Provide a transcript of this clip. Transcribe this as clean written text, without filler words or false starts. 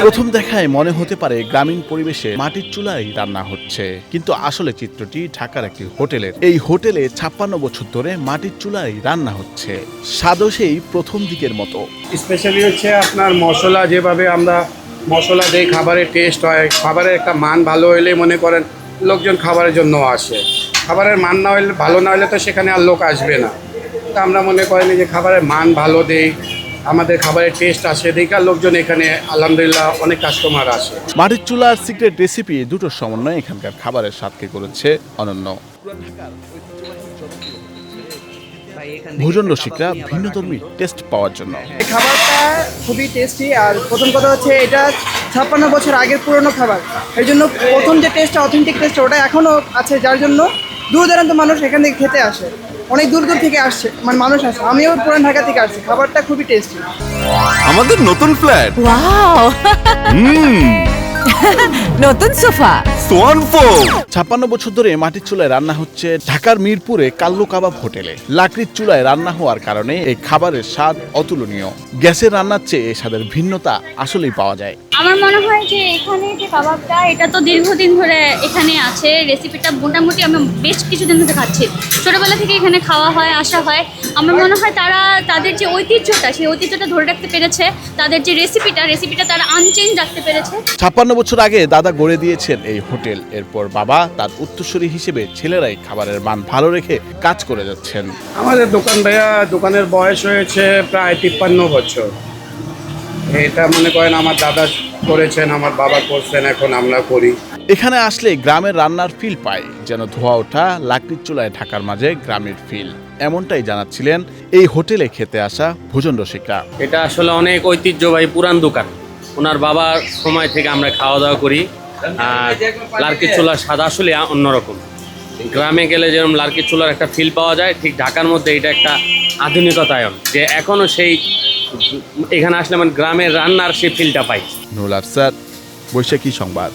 প্রথম দেখায় মনে হতে পারে গ্রামীণ পরিবেশে মাটির চুলায় রান্না হচ্ছে, কিন্তু আসলে চিত্রটি ঢাকার একটি হোটেলের। এই হোটেলে 56 বছর ধরে মাটির চুলায় রান্না হচ্ছে, স্বাদও সেই প্রথম দিকের মতো। স্পেশালি হচ্ছে আপনার মশলা, যেভাবে আমরা মশলা দিই খাবারের টেস্ট হয়, খাবারের একটা মান ভালো হলে মনে করেন লোকজন খাবারের জন্য আসে। খাবারের মান না হলে, ভালো না হলে তো সেখানে আর লোক আসবে না। তা আমরা মনে করেন যে খাবারের মান ভালো দেই, আমাদের খাবারের টেস্ট আসে, দেখে লোকজন এখানে আলহামদুলিল্লাহ অনেক কাস্টমার আসে। মাটির চুলার সিক্রেট রেসিপি দুটোর সমন্বয়ে এখানকার খাবারের স্বাদকে করেছে অনন্য। ভোজন রসিকরা ভিন্নধর্মী টেস্ট পাওয়ার জন্য খাবারটা খুবই টেস্টি। আর প্রথম কথা হচ্ছে এটা 56 বছর আগের পুরনো খাবার, এই জন্য প্রথম যে টেস্টটা, অথেন্টিক টেস্ট, ওটা এখনও আছে, যার জন্য দূর দূরান্ত মানুষ এখান থেকে খেতে আসে, অনেক দূর দূর থেকে আসছে, মানে মানুষ আসে। আমিও পুরান ঢাকা থেকে আসছি। খাবারটা খুবই টেস্টি। আমাদের নতুন ফ্ল্যাট, ওয়াও, নতুন সোফা, সোয়ান ফোম। 56 বছর ধরে মাটির চুলায় রান্না হচ্ছে ঢাকার মিরপুরে কাল্লু কাবাব হোটেলে। লাকড়ির চুলায় রান্না হওয়ার কারণে এই খাবারের স্বাদ অতুলনীয়। গ্যাসের রান্নার চেয়ে এই স্বাদের ভিন্নতা আসলেই পাওয়া যায়। আমার মনে হয় যে এখানে যে কাবাবটা, এটা তো দীর্ঘদিন ধরে এখানে আছে। রেসিপিটা মোটামুটি আমি বেশ কিছুদিন ধরে খাচ্ছি, ছোটোবেলা থেকে এখানে খাওয়া হয়, আসা হয়। আমার মনে হয় তারা তাদের যে ঐতিহ্যটা, সেই ঐতিহ্যটা ধরে রাখতে পেরেছে। তাদের যে রেসিপিটা তারা আনচেঞ্জ রাখতে পেরেছে। 56 বছর আগে দাদা গড়ে দিয়েছেন এই হোটেল, এরপর বাবা তার উত্তরসূরি হিসেবে ছেলেরাই খাবারের মান ভালো রেখে কাজ করে যাচ্ছেন। আমাদের দোকানের বয়স হয়েছে প্রায় 53 বছর। এটা মনে করেন আমার দাদা করেছেন, আমার বাবা করছেন, এখন আমরা করি। এখানে আসলে গ্রামের রান্নার ফিল পাই, যেন ধোয়া ওঠা লাকড়ির চুলায় ঢাকার মাঝে গ্রামের ফিল। এমনটাই জানাচ্ছিলেন এই হোটেলে খেতে আসা ভোজন রসিকরা। এটা আসলে অনেক ঐতিহ্যবাহী পুরান দোকান। ওনার বাবার সময় থেকে আমরা খাওয়া দাওয়া করি। আর লার্কির চুলার স্বাদ আসলে অন্যরকম। গ্রামে গেলে যেরকম লার্কির চুলার একটা ফিল পাওয়া যায়, ঠিক ঢাকার মধ্যে এটা একটা আধুনিকতায়ন, যে এখনও সেই এখানে আসলে মানে গ্রামের রান্নার সেই ফিলটা পাই। নুরুল আফসার, বৈশাখী সংবাদ।